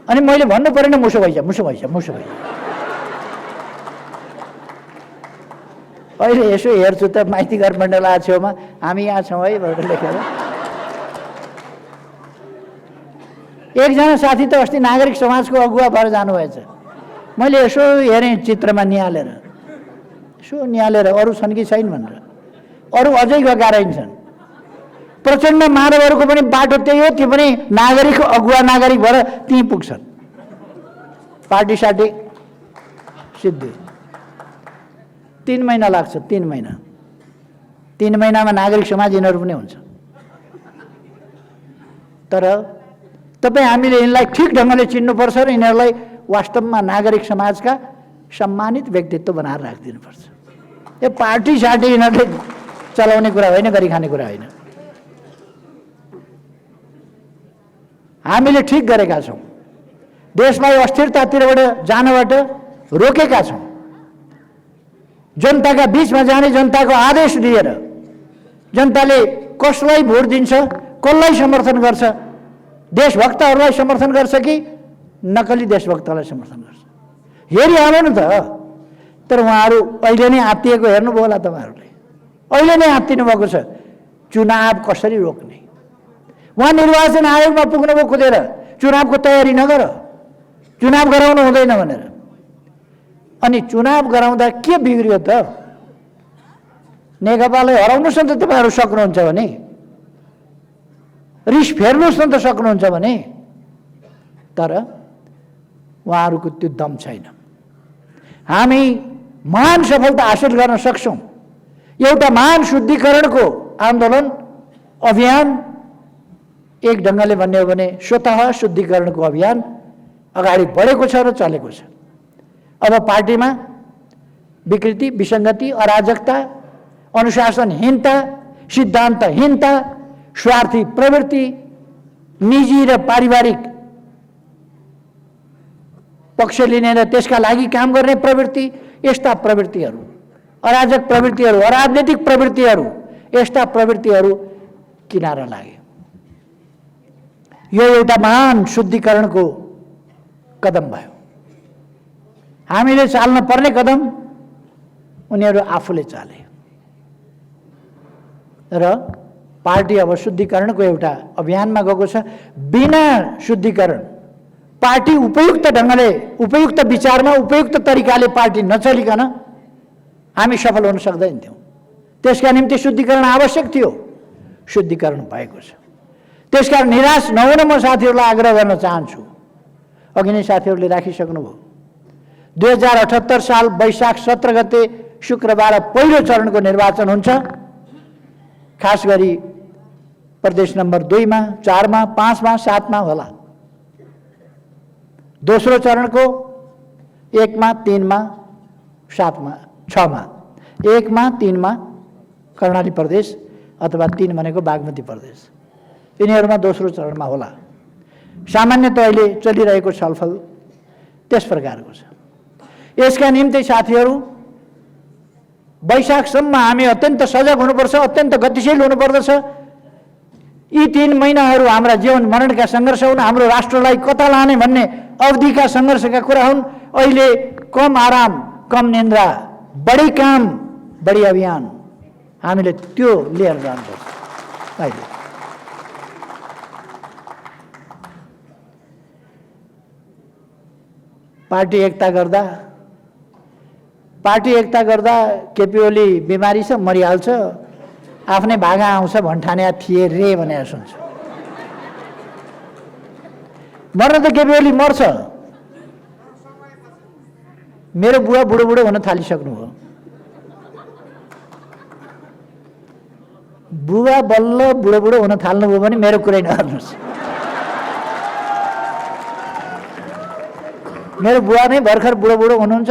अनि मैले भन्नु परेन मुसो भइजा। अहिले यसो हेर्छु त माइती घर मण्डला छेउमा हामी यहाँ छौँ है भनेर लेखेर। एकजना साथी त अस्ति नागरिक समाजको अगुवा भएर जानुभएछ। मैले यसो हेरेँ चित्रमा निहालेर, अरू छन् कि छैन भनेर। अरू अझै गएका रहेछन्। प्रचण्ड मानवहरूको पनि बाटो त्यही हो, ती पनि नागरिक अगुवा नागरिक भएर त्यहीँ पुग्छन्। पार्टी साटी सिद्धि 3 महिना लाग्छ। 3 महिना 3 महिनामा नागरिक समाज यिनीहरू पनि हुन्छ। तर तपाईँ हामीले यिनलाई ठिक ढङ्गले चिन्नुपर्छ र यिनीहरूलाई वास्तवमा नागरिक समाजका सम्मानित व्यक्तित्व बनाएर राखिदिनुपर्छ। यो पार्टी साटी यिनीहरूले चलाउने कुरा होइन, गरी खाने कुरा होइन। हामीले ठिक गरेका छौँ, देशलाई अस्थिरतातिरबाट जानबाट रोकेका छौँ। जनताका बीचमा जाने, जनताको आदेश दिएर जनताले कसलाई भोट दिन्छ, कसलाई समर्थन गर्छ, देशभक्तहरूलाई समर्थन गर्छ कि नकली देशभक्तलाई समर्थन गर्छ, हेरिहाल्नु न त। तर उहाँहरू अहिले नै आत्तिएको हेर्नुभयो होला तपाईँहरूले, अहिले नै आत्तिनु भएको छ। चुनाव कसरी रोक्ने? उहाँ निर्वाचन आयोगमा पुग्नुभयो कुदेर, चुनावको तयारी नगर, चुनाव गराउनु हुँदैन भनेर। अनि चुनाव गराउँदा के बिग्रियो त? नेकपालाई हराउनुहोस् न त तपाईँहरू सक्नुहुन्छ भने, रिस फेर्नुहोस् न त सक्नुहुन्छ भने। तर उहाँहरूको त्यो दम छैन। हामी महान सफलता हासिल गर्न सक्छौँ। एउटा महान शुद्धिकरणको आन्दोलन अभियान, एक ढङ्गले भन्ने हो भने स्वतः शुद्धिकरणको अभियान अगाडि बढेको छ र चलेको छ। अब पार्टीमा विकृति, विसङ्गति, अराजकता, अनुशासनहीनता, सिद्धान्तहीनता, स्वार्थी प्रवृत्ति, निजी र पारिवारिक पक्ष लिने र त्यसका लागि काम गर्ने प्रवृत्ति, यस्ता प्रवृत्तिहरू, अराजक प्रवृत्तिहरू, अराजनैतिक प्रवृत्तिहरू, यस्ता प्रवृत्तिहरू किनारा लागे। यो एउटा महान शुद्धिकरणको कदम भयो। हामीले चाल्न पर्ने कदम उनीहरू आफूले चाले र पार्टी अब शुद्धिकरणको एउटा अभियानमा गएको छ। बिना शुद्धिकरण पार्टी उपयुक्त ढङ्गले, उपयुक्त विचारमा, उपयुक्त तरिकाले पार्टी नचलिकन हामी सफल हुन सक्दैनथ्यौँ। त्यसका निम्ति शुद्धिकरण आवश्यक थियो। शुद्धिकरण भएको छ। त्यसकारण निराश नहुन म साथीहरूलाई आग्रह गर्न चाहन्छु। अघि नै साथीहरूले राखिसक्नुभयो। 2078 साल वैशाख 17 गते शुक्रबार पहिलो चरणको निर्वाचन हुन्छ। खास गरी प्रदेश नम्बर 2 मा, 4 मा, 5 मा, 7 मा होला। दोस्रो चरणको 1 मा, 3 मा, 7 मा, 6 मा, 1 मा, 3 मा कर्णाली प्रदेश अथवा 3 भनेको बागमती प्रदेश, यिनीहरूमा दोस्रो चरणमा होला। सामान्यतः अहिले चलिरहेको छलफल त्यस प्रकारको छ। यसका निम्ति साथीहरू वैशाखसम्म हामी अत्यन्त सजग हुनुपर्छ, अत्यन्त गतिशील हुनुपर्दछ। यी 3 महिनाहरू हाम्रा जीवन मरणका सङ्घर्ष हुन्, हाम्रो राष्ट्रलाई कता लाने भन्ने अवधिका सङ्घर्षका कुरा हुन्। अहिले कम आराम, कम निन्द्रा, बढी काम, बढी अभियान, हामीले त्यो लिएर जानुपर्छ। अहिले पार्टी एकता गर्दा केपी ओली बिमारी छ, मरिहाल्छ, आफ्नै भागा आउँछ भन्ठाने थिए रे भनेर सुन्छ। मर्न त केपी ओली मर्छ। मेरो बुवा बुढो बुढो हुन थालिसक्नु हो। बुवा बल्ल बुढो बुढो हुन थाल्नुभयो भने मेरो कुरै नगर्नुहोस्। मेरो बुवा नै भर्खर बुढो बुढो हुनुहुन्छ,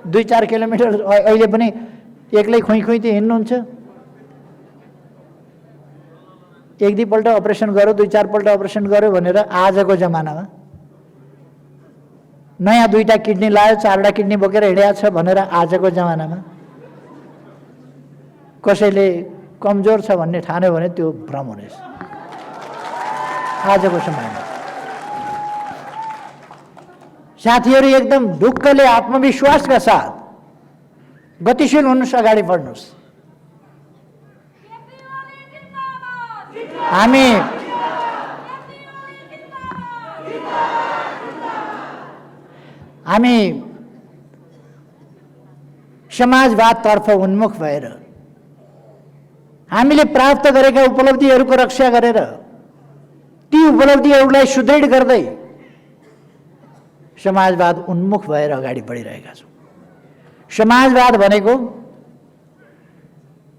2-4 किलोमिटर अहिले पनि एक्लै खुइ खुइ त हिँड्नुहुन्छ। एक दुईपल्ट अपरेसन गर्यो, 2-4 पल्ट अपरेसन गर्यो भनेर आजको जमानामा नयाँ 2टा किडनी लायो, 4वटा किडनी बोकेर हिँडेको छ भनेर आजको जमानामा कसैले कमजोर छ भन्ने ठान्यो भने त्यो भ्रम हुनेछ। आजको समयमा साथीहरू एकदम ढुक्कले आत्मविश्वासका साथ गतिशील हुनुहोस्, अगाडि बढ्नुहोस्। हामी समाजवादतर्फ उन्मुख भएर हामीले प्राप्त गरेका उपलब्धिहरूको रक्षा गरेर ती उपलब्धिहरूलाई सुदृढ गर्दै समाजवाद उन्मुख भएर अगाडि बढिरहेका छौँ। समाजवाद भनेको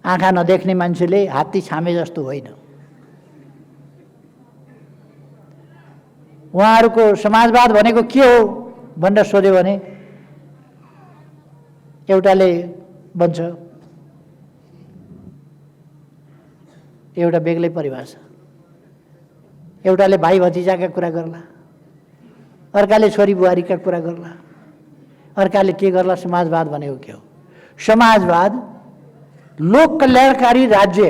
आँखा नदेख्ने मान्छेले हात्ती छामे जस्तो होइन। उहाँहरूको समाजवाद भनेको के हो भनेर सोध्यो भने एउटाले भन्छ एउटा बेग्लै परिभाषा, एउटाले भाइ भतिजाका कुरा गर्ला, अर्काले छोरी बुहारीका कुरा गर्ला, अर्काले के गर्ला। समाजवाद भनेको के हो? समाजवाद लोक कल्याणकारी राज्य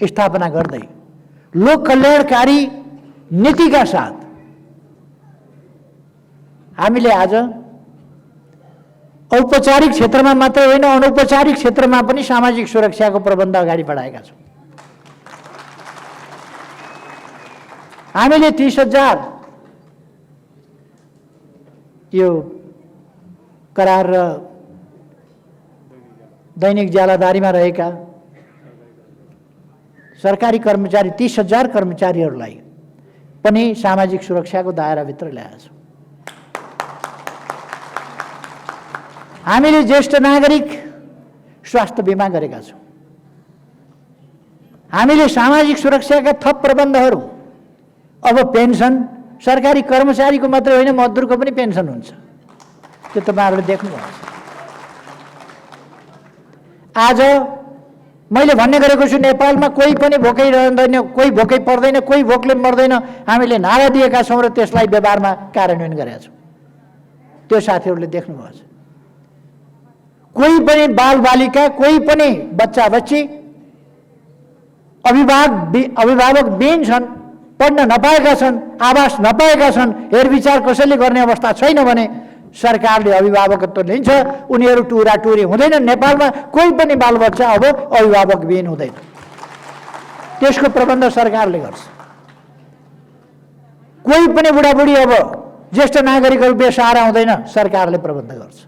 स्थापना गर्दै लोक कल्याणकारी नीतिका साथ हामीले आज औपचारिक क्षेत्रमा मात्रै होइन अनौपचारिक क्षेत्रमा पनि सामाजिक सुरक्षाको प्रबन्ध अगाडि बढाएका छौँ। हामीले 30,000 यो करार र दैनिक ज्यालादारीमा रहेका सरकारी कर्मचारी 30,000 कर्मचारीहरूलाई पनि सामाजिक सुरक्षाको दायराभित्र ल्याएका छौँ। हामीले ज्येष्ठ नागरिक स्वास्थ्य बिमा गरेका छौँ। हामीले सामाजिक सुरक्षाका थप प्रबन्धहरू, अब पेन्सन सरकारी कर्मचारीको मात्रै होइन मजदुरको पनि पेन्सन हुन्छ। त्यो तपाईँहरूले देख्नुभएको छ। आज मैले भन्ने गरेको छु नेपालमा कोही पनि भोकै रहँदैन, कोही भोकै पर्दैन, कोही भोकले मर्दैन। हामीले नारा दिएका छौँ र त्यसलाई व्यवहारमा कार्यान्वयन गरेका छौँ। त्यो साथीहरूले देख्नुभएको छ। कोही पनि बालबालिका, कोही पनि बच्चा बच्ची अभिभावक विहीन छन्, पढ्न नपाएका छन्, आवास नपाएका छन्, हेरविचार कसैले गर्ने अवस्था छैन भने सरकारले अभिभावकत्व लिन्छ। उनीहरू टुरा टुरी हुँदैनन्। नेपालमा कोही पनि बालबच्चा अब अभिभावक विहीन हुँदैन। त्यसको प्रबन्ध सरकारले गर्छ। कोही पनि बुढाबुढी अब ज्येष्ठ नागरिकहरू बेसहारा हुँदैन, सरकारले प्रबन्ध गर्छ।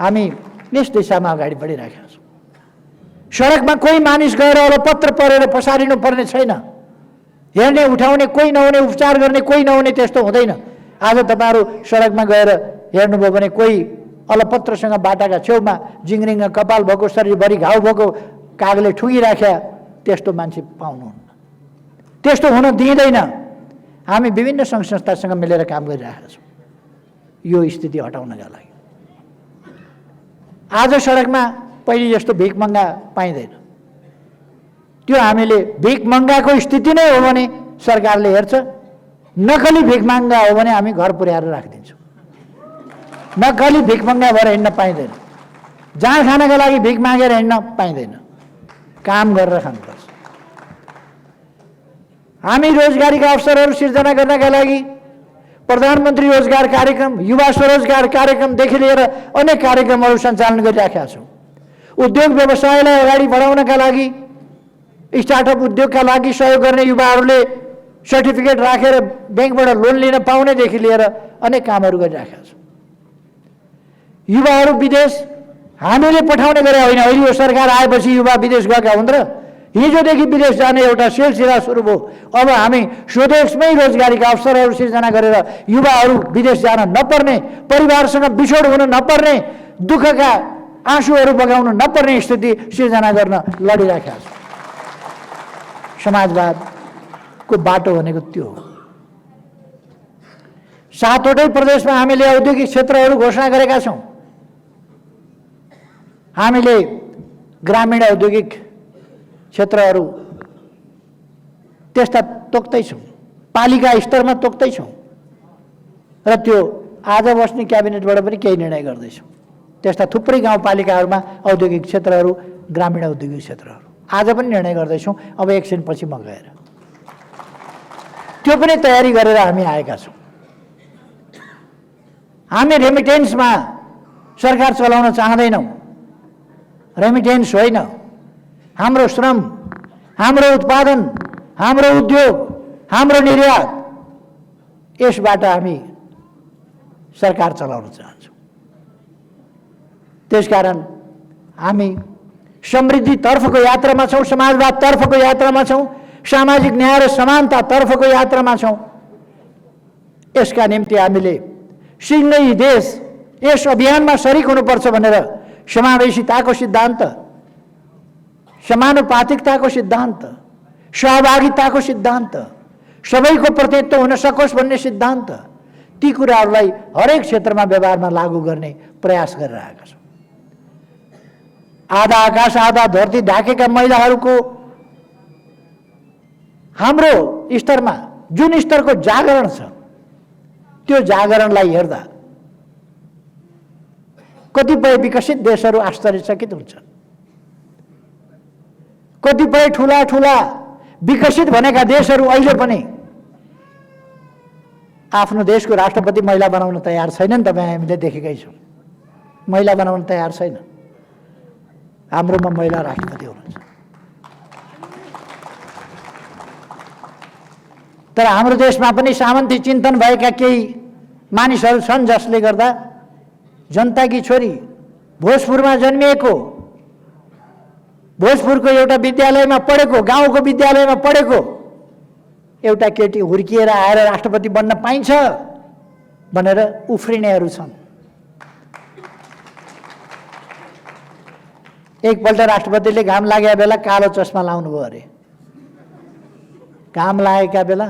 हामी यस दिशामा अगाडि बढिरहेका छौँ। सडकमा कोही मानिस गएर अब पत्र परेर पसारिनु पर्ने छैन। हेर्ने उठाउने कोही नहुने, उपचार गर्ने कोही नहुने, त्यस्तो हुँदैन। आज तपाईँहरू सडकमा गएर हेर्नुभयो भने कोही अलपत्रसँग बाटाका छेउमा जिङ्रिङ कपाल भएको, शरीरभरि घाउ भएको, कागले ठुगिराख्या, त्यस्तो मान्छे पाउनुहुन्न। त्यस्तो हुन दिँदैन। हामी विभिन्न सङ्घ संस्थासँग मिलेर काम गरिरहेका छौँ यो स्थिति हटाउनका लागि। आज सडकमा पहिले जस्तो भिख मङ्गा पाइँदैन। त्यो हामीले भिख मङ्गाको स्थिति नै हो भने सरकारले हेर्छ। नक्कली भिख मङ्गा हो भने हामी घर पुर्याएर राखिदिन्छौँ। नक्कली भिख मङ्गा भएर हिँड्न पाइँदैन। जहाँ खानका लागि भिख मागेर हिँड्न पाइँदैन। काम गरेर खानुपर्छ। हामी रोजगारीका अवसरहरू सिर्जना गर्नका लागि प्रधानमन्त्री रोजगार कार्यक्रम, युवा स्वरोजगार कार्यक्रमदेखि लिएर अनेक कार्यक्रमहरू सञ्चालन गरिराखेका छौँ। उद्योग व्यवसायलाई अगाडि बढाउनका लागि, स्टार्टअप उद्योगका लागि सहयोग गर्ने युवाहरूले सर्टिफिकेट राखेर ब्याङ्कबाट लोन लिन पाउनेदेखि लिएर अनेक कामहरू गरिराखेका छौँ। युवाहरू विदेश हामीले पठाउने गरे होइन। अहिले यो सरकार आएपछि युवा विदेश गएका हुन् र हिजोदेखि विदेश जाने एउटा सिलसिला सुरु भयो। अब हामी स्वदेशमै रोजगारीका अवसरहरू सिर्जना गरेर युवाहरू विदेश जान नपर्ने, परिवारसँग बिछोड हुन नपर्ने, दुःखका आँसुहरू बगाउन नपर्ने स्थिति सिर्जना गर्न लडिराखेका छौँ। समाजवादको बाटो भनेको त्यो हो। 7वटै प्रदेशमा हामीले औद्योगिक क्षेत्रहरू घोषणा गरेका छौँ। हामीले ग्रामीण औद्योगिक क्षेत्रहरू त्यस्ता तोक्दैछौँ, पालिका स्तरमा तोक्दैछौँ र त्यो आज बस्ने क्याबिनेटबाट पनि केही निर्णय गर्दैछौँ। त्यस्ता थुप्रै गाउँपालिकाहरूमा औद्योगिक क्षेत्रहरू, ग्रामीण औद्योगिक क्षेत्रहरू आज पनि निर्णय गर्दैछौँ। अब एकछिनपछि म गएर त्यो पनि तयारी गरेर हामी आएका छौँ। हामी रेमिटेन्समा सरकार चलाउन चाहँदैनौँ। रेमिटेन्स होइन, हाम्रो श्रम, हाम्रो उत्पादन, हाम्रो उद्योग, हाम्रो निर्यात, यसबाट हामी सरकार चलाउन चाहन्छौँ। त्यसकारण हामी समृद्धितर्फको यात्रामा छौँ, समाजवादतर्फको यात्रामा छौँ, सामाजिक न्याय र समानतातर्फको यात्रामा छौँ। यसका निम्ति हामीले सँगै देश यस अभियानमा सरिक हुनुपर्छ भनेर समावेशिताको सिद्धान्त, समानुपातिकताको सिद्धान्त, सहभागिताको सिद्धान्त, सबैको प्रतिनिधित्व हुन सकोस् भन्ने सिद्धान्त, ती कुराहरूलाई हरेक क्षेत्रमा व्यवहारमा लागू गर्ने प्रयास गरिरहेका छौँ। आधा आकाश आधा धरती ढाकेका महिलाहरूको हाम्रो स्तरमा जुन स्तरको जागरण छ, त्यो जागरणलाई हेर्दा कतिपय विकसित देशहरू आश्चर्यचकित हुन्छन्। कतिपय ठुला ठुला विकसित भनेका देशहरू अहिले पनि आफ्नो देशको राष्ट्रपति महिला बनाउन तयार छैनन्। तपाईँ हामीले देखेकै छौँ, महिला बनाउन तयार छैन। हाम्रोमा महिला राष्ट्रपति हुनुहुन्छ। तर हाम्रो देशमा पनि सामन्ती चिन्तन भएका केही मानिसहरू छन् जसले गर्दा जनताकी छोरी भोजपुरमा जन्मिएको, भोजपुरको एउटा विद्यालयमा पढेको, गाउँको विद्यालयमा पढेको एउटा केटी हुर्किएर आएर राष्ट्रपति बन्न पाइन्छ भनेर उफ्रिनेहरू छन्। एकपल्ट राष्ट्रपतिले घाम लागेका बेला कालो चस्मा लाउनु भयो अरे। घाम लागेका बेला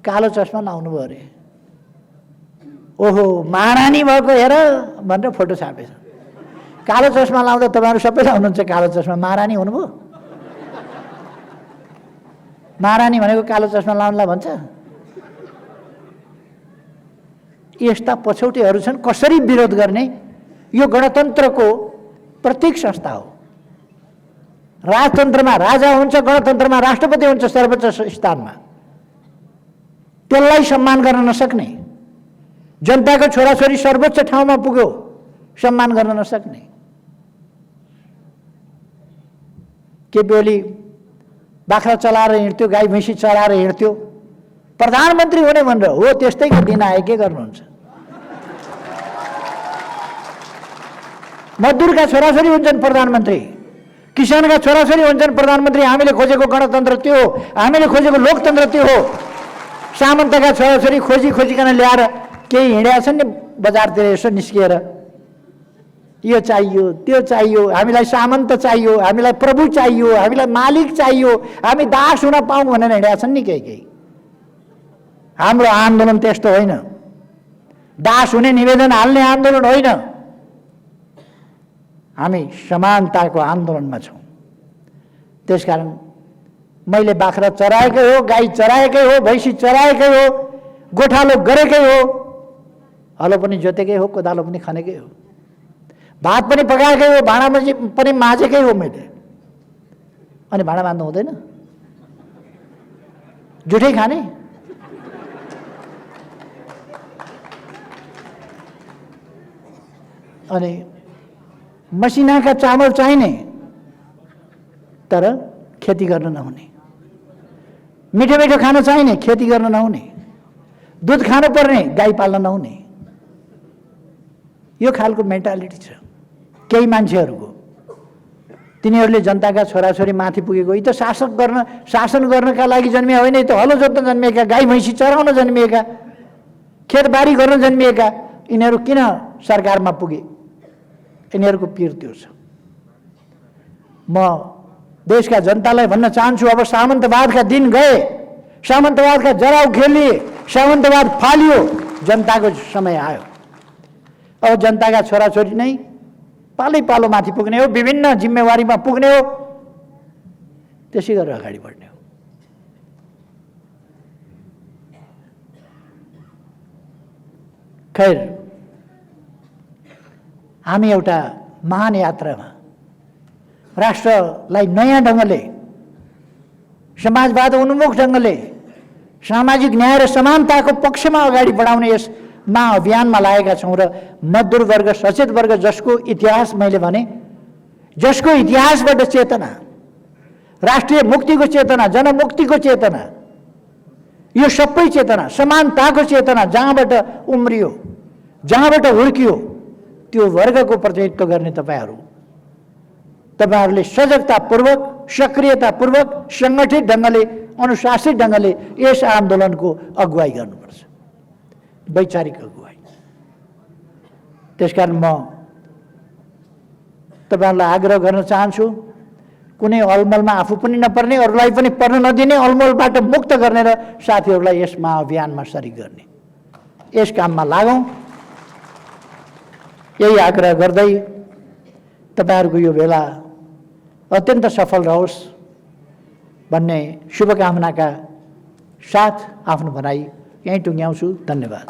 कालो चस्मा लाउनु भयो अरे। ओहो महारानी भएको हेर भनेर फोटो छापेछ। कालो चस्मा लाउँदा तपाईँहरू सबै लाउनुहुन्छ कालो चस्मा, महारानी हुनुभयो? महारानी भनेको कालो चस्मा लाउनलाई भन्छ? यस्ता पछौटेहरू छन्। कसरी विरोध गर्ने? यो गणतन्त्रको प्रतीक संस्था हो। राजतन्त्रमा राजा हुन्छ, गणतन्त्रमा राष्ट्रपति हुन्छ सर्वोच्च स्थानमा। त्यसलाई सम्मान गर्न नसक्ने, जनताको छोराछोरी सर्वोच्च ठाउँमा पुग्यो सम्मान गर्न नसक्ने, केपी ओली बाख्रा चलाएर हिँड्थ्यो, गाई भैँसी चलाएर हिँड्थ्यो, प्रधानमन्त्री हुने भनेर हो त्यस्तैको दिन आए। के गर्नुहुन्छ? मजदुरका छोराछोरी हुन्छन् प्रधानमन्त्री, किसानका छोराछोरी हुन्छन् प्रधानमन्त्री। हामीले खोजेको गणतन्त्र त्यो हो, हामीले खोजेको लोकतन्त्र त्यो हो। सामन्तका छोराछोरी खोजी खोजिकन ल्याएर केही हिँडेका छन् नि बजारतिर यसो निस्किएर, यो चाहियो त्यो चाहियो, हामीलाई सामन्त चाहियो, हामीलाई प्रभु चाहियो, हामीलाई मालिक चाहियो, हामी दास हुन पाऊँ भनेर हिँडेका छन् नि केही केही। हाम्रो आन्दोलन त्यस्तो होइन, दास हुने निवेदन हाल्ने आन्दोलन होइन। हामी समानताको आन्दोलनमा छौँ। त्यसकारण मैले बाख्रा चराएकै हो, गाई चराएकै हो, भैँसी चराएकै हो, गोठालो गरेकै हो, हलो पनि जोतेकै हो, कोदालो पनि खनेकै हो, भात पनि पकाएकै हो, भाँडा पनि माझेकै हो मैले। अनि भाँडा माझ्नु हुँदैन? जुठै खाने? अनि मसिनाका चामल चाहिने तर खेती गर्न नहुने, मिठो मिठो खान चाहिने खेती गर्न नहुने, दुध खानु पर्ने गाई पाल्न नहुने, यो खालको मेन्टालिटी छ केही मान्छेहरूको। तिनीहरूले जनताका छोराछोरी माथि पुगेको, यी त शासन गर्नका लागि जन्मिए होइन, त हलो जोत्न जन्मिएका, गाई भैँसी चराउन जन्मिएका, खेतबारी गर्न जन्मिएका यिनीहरू किन सरकारमा पुगे? यिनीहरूको पीर त्यो छ। म देशका जनतालाई भन्न चाहन्छु, अब सामन्तवादका दिन गए, सामन्तवादका जराउ खेलिए, सामन्तवाद फालियो, जनताको समय आयो। अब जनताका छोराछोरी नै पालै पालो माथि पुग्ने हो, विभिन्न जिम्मेवारीमा पुग्ने हो, त्यसै गरेर अगाडि बढ्ने हो। खैर, हामी एउटा महान यात्रामा राष्ट्रलाई नयाँ ढङ्गले, समाजवाद उन्मुख ढङ्गले, सामाजिक न्याय र समानताको पक्षमा अगाडि बढाउने यस महाअभियानमा लागेका छौँ। र मजदुर वर्ग, सचेत वर्ग, जसको इतिहास मैले भने, जसको इतिहासबाट चेतना, राष्ट्रिय मुक्तिको चेतना, जनमुक्तिको चेतना, यो सबै चेतना, समानताको चेतना जहाँबाट उम्रियो, जहाँबाट हुर्कियो, त्यो वर्गको प्रतिनिधित्व गर्ने तपाईँहरू तपाईहरुले सजगतापूर्वक, सक्रियतापूर्वक, संगठित ढंगले, अनुशासित ढंगले यस आन्दोलनको अगुवाई गर्नुपर्छ, वैचारिक अगुवाई। त्यसकारण म तपाईहरुलाई आग्रह गर्न चाहन्छु, कुनै अलमलमा आफू पनि नपर्ने, अरूलाई पनि पर्न नदिने, अलमलबाट मुक्त गर्ने र साथीहरूलाई यस महाअभियानमा सरिक गर्ने, यस काममा लागौं। यही आग्रह गर्दै तपाईहरुको यो भेला अत्यन्त सफल रहोस् भन्ने शुभकामनाका साथ आफ्नो भनाई यहीँ टुङ्ग्याउँछु। धन्यवाद।